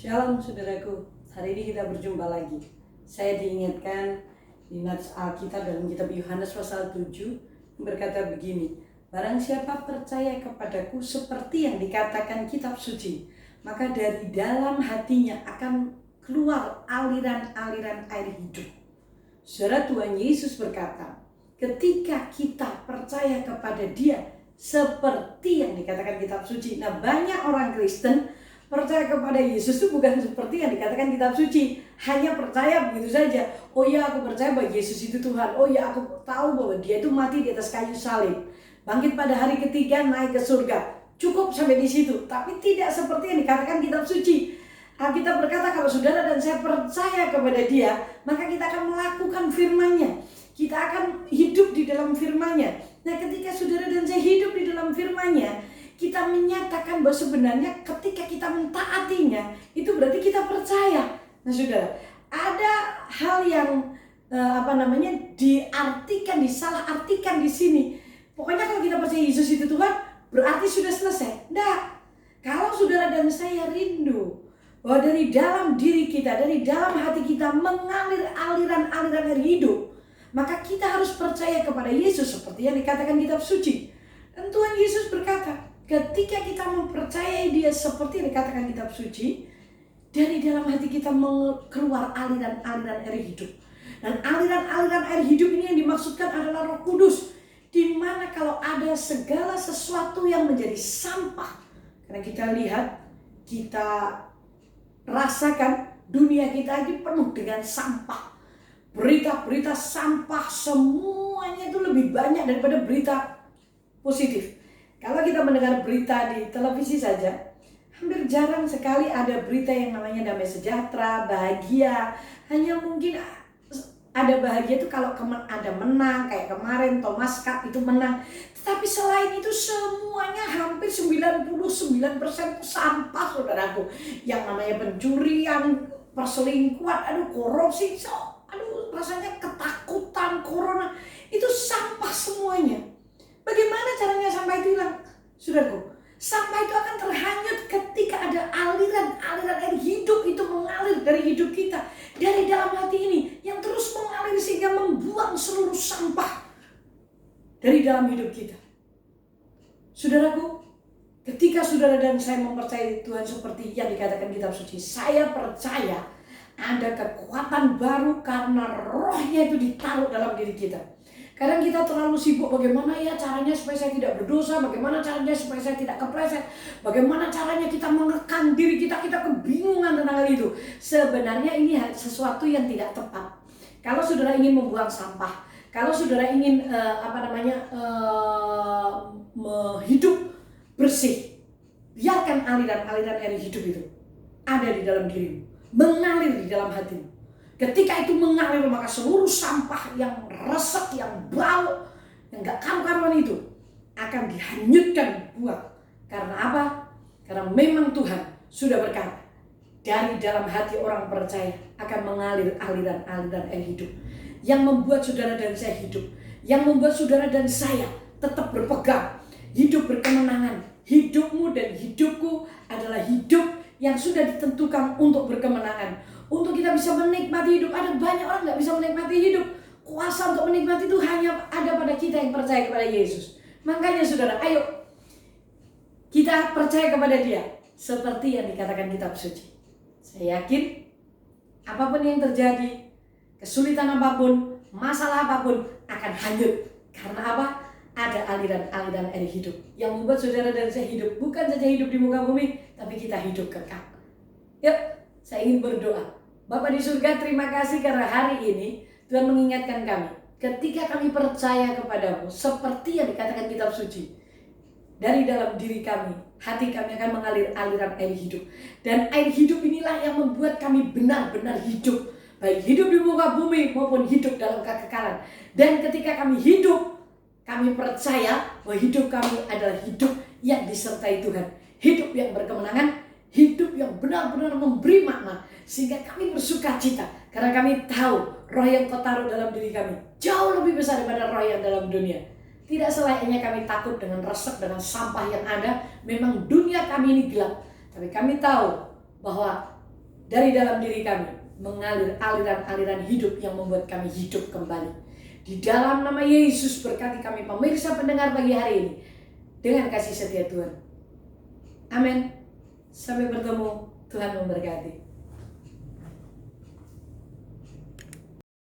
Shalom saudaraku, hari ini kita berjumpa lagi. Saya diingatkan di nats Alkitab dalam kitab Yohanes pasal 7 yang berkata begini, barang siapa percaya kepadaku seperti yang dikatakan kitab suci, maka dari dalam hatinya akan keluar aliran-aliran air hidup. Saudara, Tuhan Yesus berkata, ketika kita percaya kepada Dia seperti yang dikatakan kitab suci. Nah, banyak orang Kristen percaya kepada Yesus itu bukan seperti yang dikatakan kitab suci, hanya percaya begitu saja. Oh ya, aku percaya bahwa Yesus itu Tuhan. Oh ya, aku tahu bahwa Dia itu mati di atas kayu salib, bangkit pada hari ketiga, naik ke surga. Cukup sampai di situ. Tapi tidak seperti yang dikatakan kitab suci. Alkitab berkata kalau saudara dan saya percaya kepada Dia, maka kita akan melakukan firman-Nya. Kita akan hidup di dalam firman-Nya. Nah, ketika saudara dan saya hidup di dalam firman-Nya, kita menyatakan bahwa sebenarnya ketika kita mentaatinya, itu berarti kita percaya. Nah saudara, ada hal yang diartikan, disalah artikan di sini. Pokoknya kalau kita percaya Yesus itu Tuhan, berarti sudah selesai. Enggak. Kalau saudara dan saya rindu bahwa dari dalam diri kita, dari dalam hati kita mengalir aliran-aliran air hidup, maka kita harus percaya kepada Yesus seperti yang dikatakan kitab suci. Dan Tuhan Yesus berkata, ketika kita mempercayai Dia seperti yang dikatakan kitab suci, dari dalam hati kita keluar aliran-aliran air hidup. Dan aliran-aliran air hidup ini yang dimaksudkan adalah Roh Kudus, di mana kalau ada segala sesuatu yang menjadi sampah, karena kita lihat, kita rasakan dunia kita ini penuh dengan sampah. Berita-berita sampah semuanya itu lebih banyak daripada berita positif. Kalau kita mendengar berita di televisi saja, hampir jarang sekali ada berita yang namanya damai sejahtera, bahagia. Hanya mungkin ada bahagia itu kalau ada menang, kayak kemarin Thomas Cup itu menang. Tetapi selain itu semuanya hampir 99% sampah, saudaraku. Yang namanya pencurian, perselingkuhan, korupsi, rasanya ketakutan, corona, itu sampah semuanya. Bagaimana caranya sampah itu hilang? Saudaraku, sampah itu akan terhanyut ketika ada aliran-aliran air hidup itu mengalir dari hidup kita, dari dalam hati ini, yang terus mengalir sehingga membuang seluruh sampah dari dalam hidup kita. Saudaraku, ketika saudara dan saya mempercayai Tuhan seperti yang dikatakan kitab suci, saya percaya ada kekuatan baru karena rohnya itu ditaruh dalam diri kita. Kadang kita terlalu sibuk bagaimana ya caranya supaya saya tidak berdosa, bagaimana caranya supaya saya tidak kepleset, bagaimana caranya kita mengekang diri kita kebingungan tentang hal itu. Sebenarnya ini sesuatu yang tidak tepat. Kalau saudara ingin membuang sampah, kalau saudara ingin hidup bersih, biarkan aliran-aliran air hidup itu ada di dalam dirimu, mengalir di dalam hatimu. Ketika itu mengalir, maka seluruh sampah yang resek, yang bau, yang gak karu-karuan itu akan dihanyutkan buang. Karena apa? Karena memang Tuhan sudah berkata, dari dalam hati orang percaya akan mengalir aliran-aliran air hidup, yang membuat saudara dan saya hidup, yang membuat saudara dan saya tetap berpegang, hidup berkemenangan. Hidupmu dan hidupku adalah hidup yang sudah ditentukan untuk berkemenangan. Untuk kita bisa menikmati hidup. Ada banyak orang gak bisa menikmati hidup. Kuasa untuk menikmati itu hanya ada pada kita yang percaya kepada Yesus. Makanya saudara, ayo kita percaya kepada Dia seperti yang dikatakan kitab suci. Saya yakin apapun yang terjadi, kesulitan apapun, masalah apapun akan hanyut. Karena apa? Ada aliran-aliran air hidup yang membuat saudara dan saya hidup. Bukan saja hidup di muka bumi, tapi kita hidup kekal. Yuk, saya ingin berdoa. Bapa di surga, terima kasih karena hari ini Tuhan mengingatkan kami. Ketika kami percaya kepadamu seperti yang dikatakan kitab suci, dari dalam diri kami, hati kami akan mengalir aliran air hidup. Dan air hidup inilah yang membuat kami benar-benar hidup, baik hidup di muka bumi maupun hidup dalam kekekalan. Dan ketika kami hidup, kami percaya bahwa hidup kami adalah hidup yang disertai Tuhan, hidup yang berkemenangan, hidup yang benar-benar memberi makna, sehingga kami bersuka cita karena kami tahu roh yang Kau taruh dalam diri kami jauh lebih besar daripada roh yang dalam dunia. Tidak selayaknya kami takut dengan resek, dengan sampah yang ada. Memang dunia kami ini gelap, tapi kami tahu bahwa dari dalam diri kami mengalir aliran-aliran hidup yang membuat kami hidup kembali. Di dalam nama Yesus berkati kami pemirsa pendengar pagi hari ini dengan kasih setia Tuhan. Amin. Sampai bertemu. Tuhan memberkati.